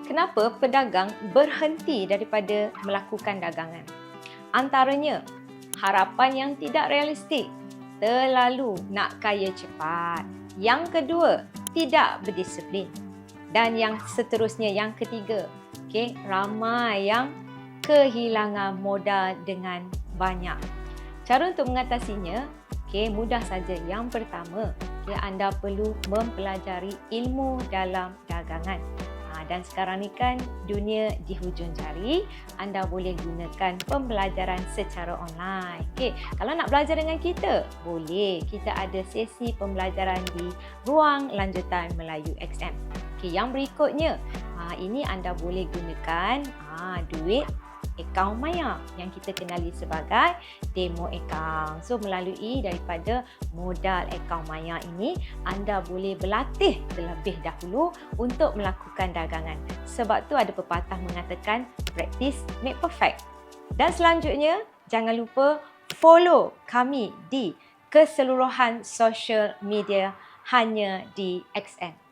kenapa pedagang berhenti daripada melakukan dagangan? Antaranya, harapan yang tidak realistik, terlalu nak kaya cepat. Yang kedua, tidak berdisiplin. Dan yang seterusnya, yang ketiga, ramai yang kehilangan modal dengan banyak. Cara untuk mengatasinya, mudah saja. Yang pertama, anda perlu mempelajari ilmu dalam dagangan. Dan sekarang ni kan dunia di hujung jari, anda boleh gunakan pembelajaran secara online. Kalau nak belajar dengan kita, boleh. Kita ada sesi pembelajaran di Ruang Lanjutan Melayu XM. Yang berikutnya, ini anda boleh gunakan duit akaun Maya yang kita kenali sebagai demo account. So melalui daripada modal akaun Maya ini, anda boleh berlatih terlebih dahulu untuk melakukan dagangan. Sebab tu ada pepatah mengatakan practice make perfect. Dan selanjutnya, jangan lupa follow kami di keseluruhan social media hanya di XN.